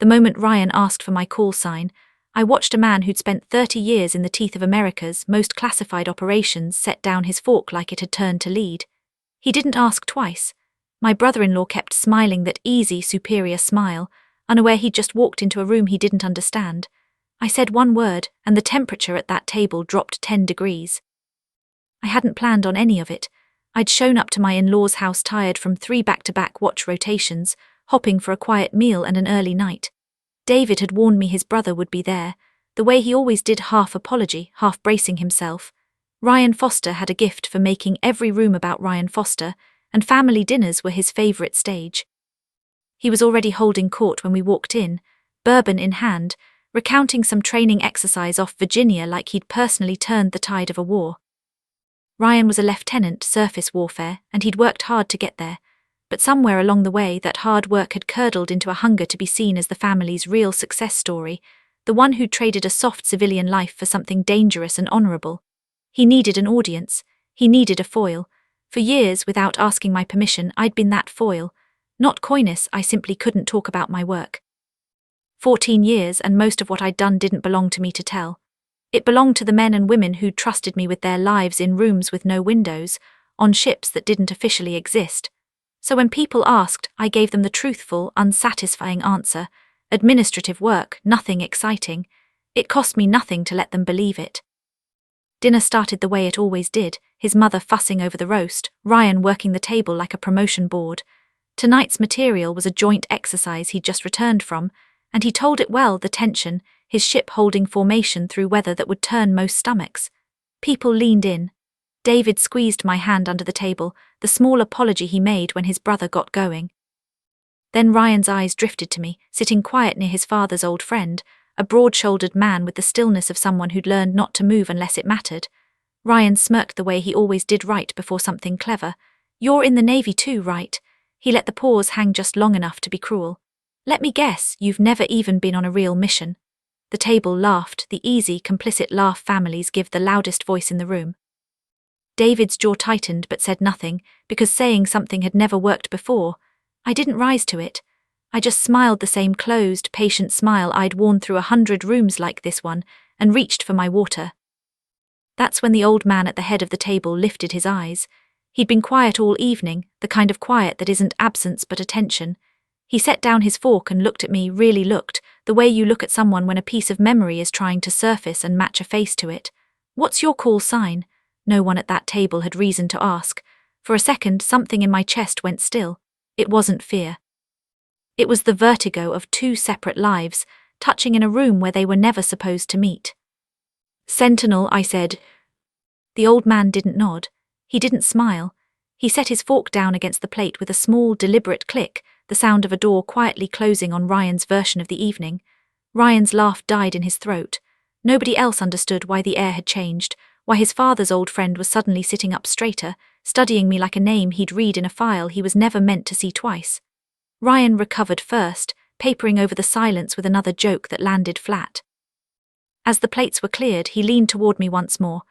The moment Ryan asked for my call sign, I watched a man who'd spent 30 years in the teeth of America's most classified operations set down his fork like it had turned to lead. He didn't ask twice. My brother-in-law kept smiling that easy, superior smile, unaware he'd just walked into a room he didn't understand. I said one word, and the temperature at that table dropped 10 degrees. I hadn't planned on any of it. I'd shown up to my in-laws' house tired from 3 back-to-back watch rotations, hopping for a quiet meal and an early night. David had warned me his brother would be there, the way he always did, half apology, half bracing himself. Ryan Foster had a gift for making every room about Ryan Foster, and family dinners were his favorite stage. He was already holding court when we walked in, bourbon in hand, recounting some training exercise off Virginia like he'd personally turned the tide of a war. Ryan was a lieutenant, surface warfare, and he'd worked hard to get there, but somewhere along the way that hard work had curdled into a hunger to be seen as the family's real success story, the one who'd traded a soft civilian life for something dangerous and honorable. He needed an audience. He needed a foil. For years, without asking my permission, I'd been that foil. Not coyness, I simply couldn't talk about my work. 14 years, and most of what I'd done didn't belong to me to tell. It belonged to the men and women who'd trusted me with their lives in rooms with no windows, on ships that didn't officially exist. So when people asked, I gave them the truthful, unsatisfying answer: administrative work, nothing exciting. It cost me nothing to let them believe it. Dinner started the way it always did, his mother fussing over the roast, Ryan working the table like a promotion board. Tonight's material was a joint exercise he'd just returned from, and he told it well, the tension, his ship holding formation through weather that would turn most stomachs. People leaned in. David squeezed my hand under the table, the small apology he made when his brother got going. Then Ryan's eyes drifted to me, sitting quiet near his father's old friend, a broad-shouldered man with the stillness of someone who'd learned not to move unless it mattered. Ryan smirked the way he always did right before something clever. "You're in the Navy too, right?" He let the pause hang just long enough to be cruel. "Let me guess, you've never even been on a real mission." The table laughed, the easy, complicit laugh families give the loudest voice in the room. David's jaw tightened but said nothing, because saying something had never worked before. I didn't rise to it. I just smiled the same closed, patient smile I'd worn through 100 rooms like this one, and reached for my water. That's when the old man at the head of the table lifted his eyes. He'd been quiet all evening, the kind of quiet that isn't absence but attention. He set down his fork and looked at me, really looked, the way you look at someone when a piece of memory is trying to surface and match a face to it. "What's your call sign?" No one at that table had reason to ask. For a second, something in my chest went still. It wasn't fear. It was the vertigo of 2 separate lives, touching in a room where they were never supposed to meet. "Sentinel," I said. The old man didn't nod. He didn't smile. He set his fork down against the plate with a small, deliberate click, the sound of a door quietly closing on Ryan's version of the evening. Ryan's laugh died in his throat. Nobody else understood why the air had changed, why his father's old friend was suddenly sitting up straighter, studying me like a name he'd read in a file he was never meant to see twice. Ryan recovered first, papering over the silence with another joke that landed flat. As the plates were cleared, he leaned toward me once more.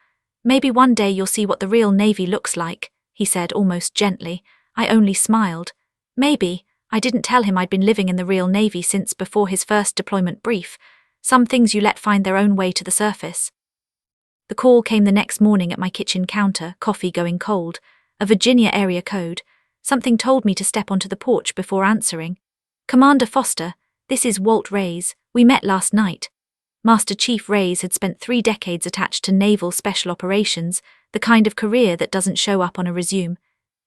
"Maybe one day you'll see what the real Navy looks like," he said almost gently. I only smiled. Maybe. I didn't tell him I'd been living in the real Navy since before his first deployment brief. Some things you let find their own way to the surface. The call came the next morning at my kitchen counter, coffee going cold, a Virginia area code. Something told me to step onto the porch before answering. "Commander Foster, this is Walt Reyes. We met last night." Master Chief Reyes had spent 3 decades attached to naval special operations, the kind of career that doesn't show up on a resume.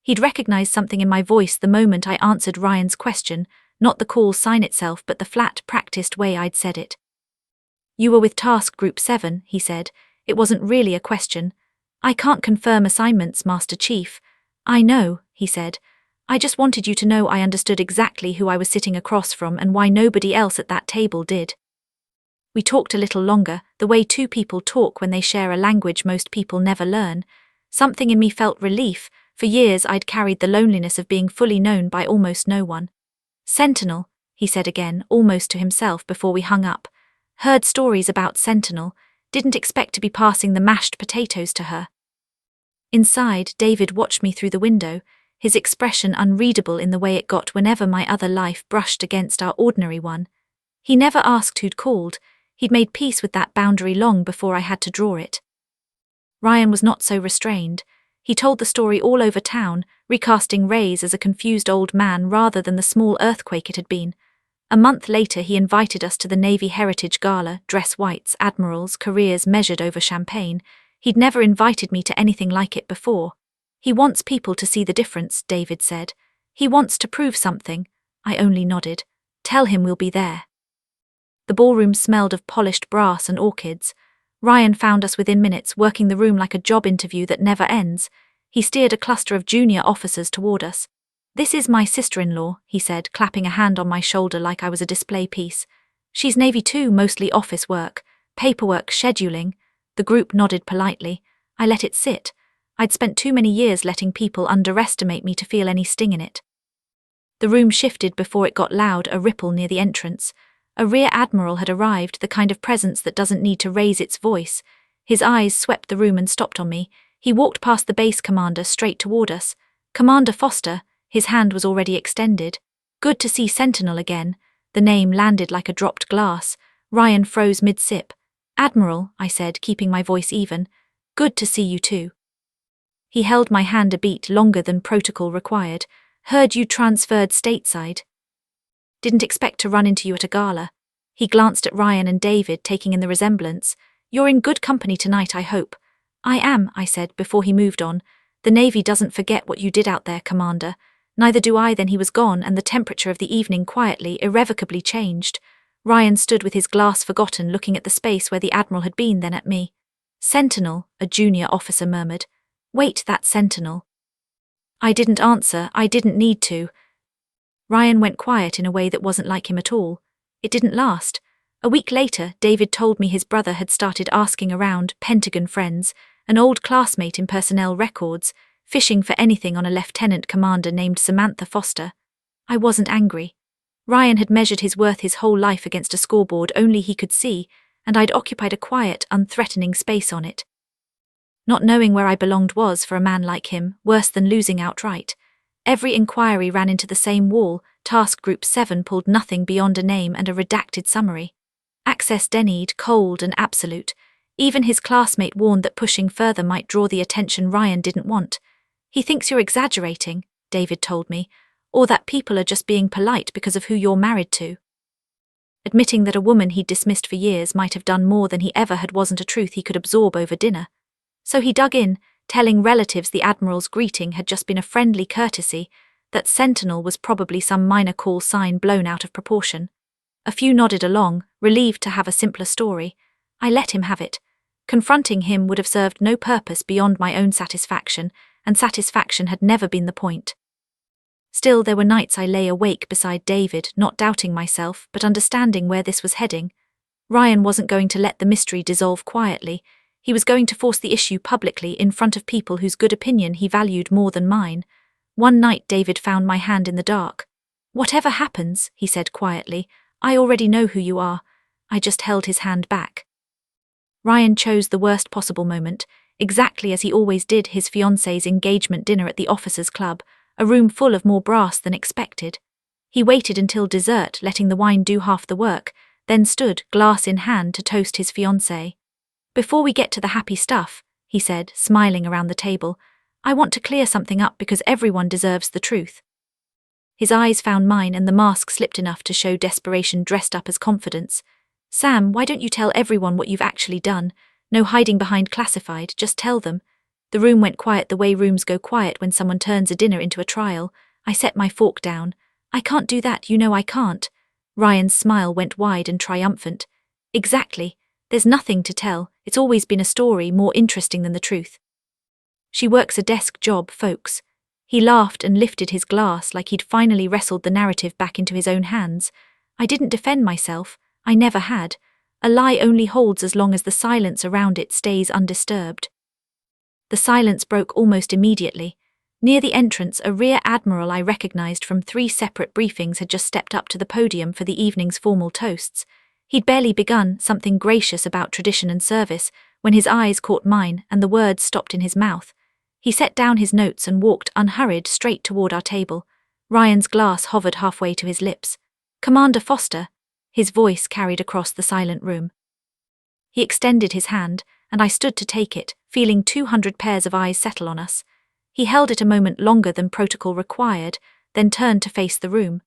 He'd recognized something in my voice the moment I answered Ryan's question, not the call sign itself but the flat, practiced way I'd said it. "You were with Task Group 7, he said. It wasn't really a question. "I can't confirm assignments, Master Chief." "I know," he said. "I just wanted you to know I understood exactly who I was sitting across from and why nobody else at that table did." We talked a little longer, the way 2 people talk when they share a language most people never learn. Something in me felt relief. For years I'd carried the loneliness of being fully known by almost no one. "Sentinel," he said again, almost to himself before we hung up. Heard stories about Sentinel, didn't expect to be passing the mashed potatoes to her. Inside, David watched me through the window, his expression unreadable in the way it got whenever my other life brushed against our ordinary one. He never asked who'd called. He'd made peace with that boundary long before I had to draw it. Ryan was not so restrained. He told the story all over town, recasting Ray's as a confused old man rather than the small earthquake it had been. A month later he invited us to the Navy Heritage Gala, dress whites, admirals, careers measured over champagne. He'd never invited me to anything like it before. He wants people to see the difference, David said. He wants to prove something. I only nodded. Tell him we'll be there. The ballroom smelled of polished brass and orchids. Ryan found us within minutes, working the room like a job interview that never ends. He steered a cluster of junior officers toward us. "This is my sister-in-law," he said, clapping a hand on my shoulder like I was a display piece. "She's Navy too, mostly office work, paperwork, scheduling." The group nodded politely. I let it sit. I'd spent too many years letting people underestimate me to feel any sting in it. The room shifted before it got loud, a ripple near the entrance. A Rear Admiral had arrived, the kind of presence that doesn't need to raise its voice. His eyes swept the room and stopped on me. He walked past the base commander straight toward us. "Commander Foster," his hand was already extended. "Good to see Sentinel again." The name landed like a dropped glass. Ryan froze mid-sip. "Admiral," I said, keeping my voice even. "Good to see you too." He held my hand a beat longer than protocol required. "Heard you transferred stateside. Didn't expect to run into you at a gala." He glanced at Ryan and David, taking in the resemblance. "You're in good company tonight, I hope." "I am," I said, before he moved on. "The Navy doesn't forget what you did out there, Commander." Neither do I. Then he was gone, and the temperature of the evening quietly, irrevocably changed. Ryan stood with his glass forgotten, looking at the space where the Admiral had been, then at me. "Sentinel," a junior officer murmured. "Wait, that's Sentinel." I didn't answer. I didn't need to. Ryan went quiet in a way that wasn't like him at all. It didn't last. A week later, David told me his brother had started asking around Pentagon friends, an old classmate in personnel records, fishing for anything on a lieutenant commander named Samantha Foster. I wasn't angry. Ryan had measured his worth his whole life against a scoreboard only he could see, and I'd occupied a quiet, unthreatening space on it. Not knowing where I belonged was, for a man like him, worse than losing outright. Every inquiry ran into the same wall. Task Group 7 pulled nothing beyond a name and a redacted summary. Access denied, cold and absolute. Even his classmate warned that pushing further might draw the attention Ryan didn't want. "He thinks you're exaggerating," David told me, "or that people are just being polite because of who you're married to." Admitting that a woman he'd dismissed for years might have done more than he ever had wasn't a truth he could absorb over dinner. So he dug in, telling relatives the Admiral's greeting had just been a friendly courtesy, that Sentinel was probably some minor call sign blown out of proportion. A few nodded along, relieved to have a simpler story. I let him have it. Confronting him would have served no purpose beyond my own satisfaction, and satisfaction had never been the point. Still, there were nights I lay awake beside David, not doubting myself, but understanding where this was heading. Ryan wasn't going to let the mystery dissolve quietly. He was going to force the issue publicly in front of people whose good opinion he valued more than mine. One night David found my hand in the dark. "Whatever happens," he said quietly, "I already know who you are." I just held his hand back. Ryan chose the worst possible moment, exactly as he always did his fiancée's engagement dinner at the officers' club, a room full of more brass than expected. He waited until dessert, letting the wine do half the work, then stood, glass in hand, to toast his fiancée. "Before we get to the happy stuff," he said, smiling around the table, "I want to clear something up because everyone deserves the truth." His eyes found mine and the mask slipped enough to show desperation dressed up as confidence. "Sam, why don't you tell everyone what you've actually done? No hiding behind classified, just tell them." The room went quiet the way rooms go quiet when someone turns a dinner into a trial. I set my fork down. "I can't do that, you know I can't." Ryan's smile went wide and triumphant. "Exactly. There's nothing to tell. It's always been a story more interesting than the truth. She works a desk job, folks." He laughed and lifted his glass like he'd finally wrestled the narrative back into his own hands. I didn't defend myself. I never had. A lie only holds as long as the silence around it stays undisturbed. The silence broke almost immediately. Near the entrance, a Rear Admiral I recognized from 3 separate briefings had just stepped up to the podium for the evening's formal toasts. He'd barely begun, something gracious about tradition and service, when his eyes caught mine and the words stopped in his mouth. He set down his notes and walked unhurried straight toward our table. Ryan's glass hovered halfway to his lips. "Commander Foster." his voice carried across the silent room. He extended his hand, and I stood to take it, feeling 200 pairs of eyes settle on us. He held it a moment longer than protocol required, then turned to face the room.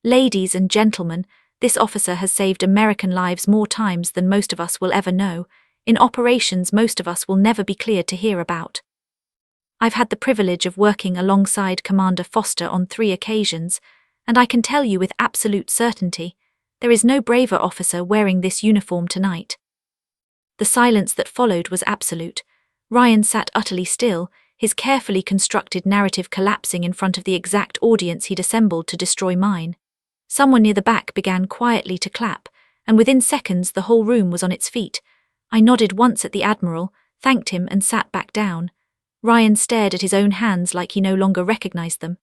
Ladies and gentlemen, this officer has saved American lives more times than most of us will ever know, in operations most of us will never be cleared to hear about. I've had the privilege of working alongside Commander Foster on 3 occasions, and I can tell you with absolute certainty, there is no braver officer wearing this uniform tonight. The silence that followed was absolute. Ryan sat utterly still, his carefully constructed narrative collapsing in front of the exact audience he'd assembled to destroy mine. Someone near the back began quietly to clap, and within seconds the whole room was on its feet. I nodded once at the Admiral, thanked him and sat back down. Ryan stared at his own hands like he no longer recognized them.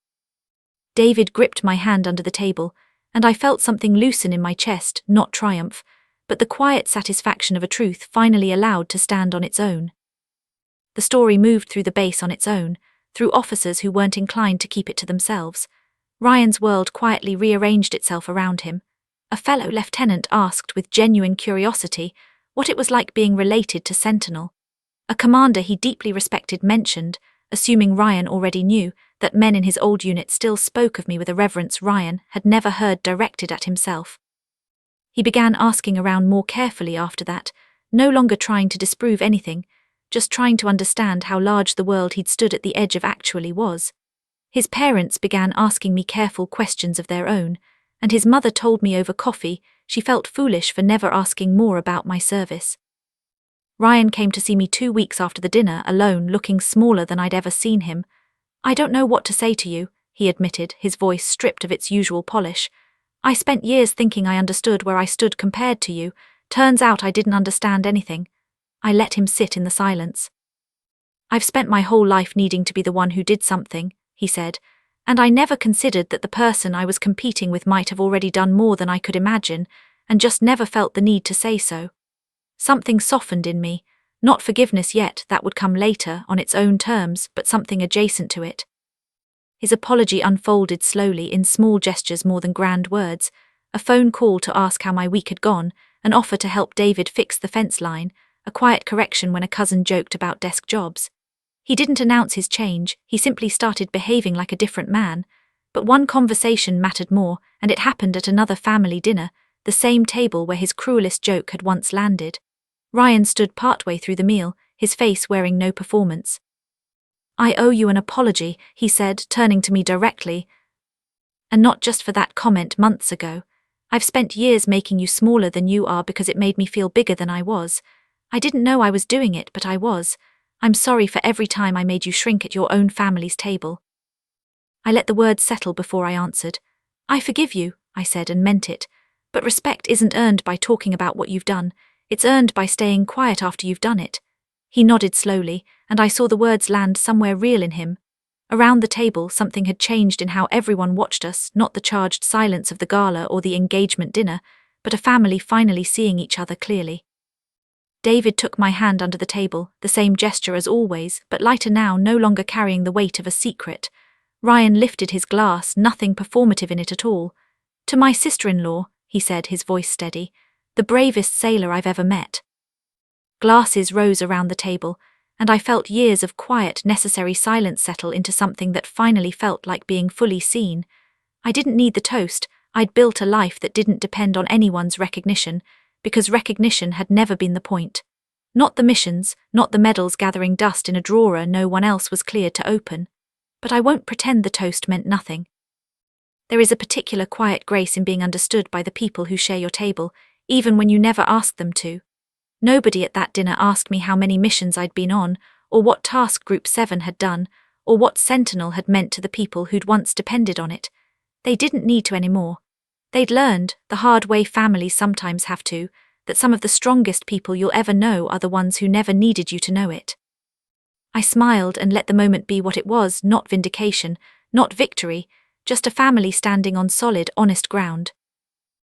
David gripped my hand under the table, and I felt something loosen in my chest, not triumph, but the quiet satisfaction of a truth finally allowed to stand on its own. The story moved through the base on its own, through officers who weren't inclined to keep it to themselves. Ryan's world quietly rearranged itself around him. A fellow lieutenant asked with genuine curiosity what it was like being related to Sentinel. A commander he deeply respected mentioned, assuming Ryan already knew, that men in his old unit still spoke of me with a reverence Ryan had never heard directed at himself. He began asking around more carefully after that, no longer trying to disprove anything, just trying to understand how large the world he'd stood at the edge of actually was. His parents began asking me careful questions of their own, and his mother told me over coffee she felt foolish for never asking more about my service. Ryan came to see me 2 weeks after the dinner, alone, looking smaller than I'd ever seen him. "I don't know what to say to you," he admitted, his voice stripped of its usual polish. "I spent years thinking I understood where I stood compared to you. Turns out I didn't understand anything." I let him sit in the silence. "I've spent my whole life needing to be the one who did something," he said, "and I never considered that the person I was competing with might have already done more than I could imagine, and just never felt the need to say so. Something softened in me, not forgiveness yet, that would come later, on its own terms, but something adjacent to it." His apology unfolded slowly in small gestures more than grand words, a phone call to ask how my week had gone, an offer to help David fix the fence line, a quiet correction when a cousin joked about desk jobs. He didn't announce his change, he simply started behaving like a different man. But one conversation mattered more, and it happened at another family dinner, the same table where his cruelest joke had once landed. Ryan stood partway through the meal, his face wearing no performance. "I owe you an apology," he said, turning to me directly. "And not just for that comment months ago. I've spent years making you smaller than you are because it made me feel bigger than I was. I didn't know I was doing it, but I was. I'm sorry for every time I made you shrink at your own family's table." I let the words settle before I answered. "I forgive you," I said, and meant it. "But respect isn't earned by talking about what you've done. It's earned by staying quiet after you've done it." He nodded slowly, and I saw the words land somewhere real in him. Around the table, something had changed in how everyone watched us, not the charged silence of the gala or the engagement dinner, but a family finally seeing each other clearly. David took my hand under the table, the same gesture as always, but lighter now, no longer carrying the weight of a secret. Ryan lifted his glass, nothing performative in it at all. "To my sister-in-law," he said, his voice steady, "the bravest sailor I've ever met." Glasses rose around the table, and I felt years of quiet, necessary silence settle into something that finally felt like being fully seen. I didn't need the toast, I'd built a life that didn't depend on anyone's recognition, because recognition had never been the point. Not the missions, not the medals gathering dust in a drawer no one else was cleared to open. But I won't pretend the toast meant nothing. There is a particular quiet grace in being understood by the people who share your table, even when you never ask them to. Nobody at that dinner asked me how many missions I'd been on, or what task Group 7 had done, or what Sentinel had meant to the people who'd once depended on it. They didn't need to anymore. They'd learned, the hard way families sometimes have to, that some of the strongest people you'll ever know are the ones who never needed you to know it. I smiled and let the moment be what it was, not vindication, not victory, just a family standing on solid, honest ground.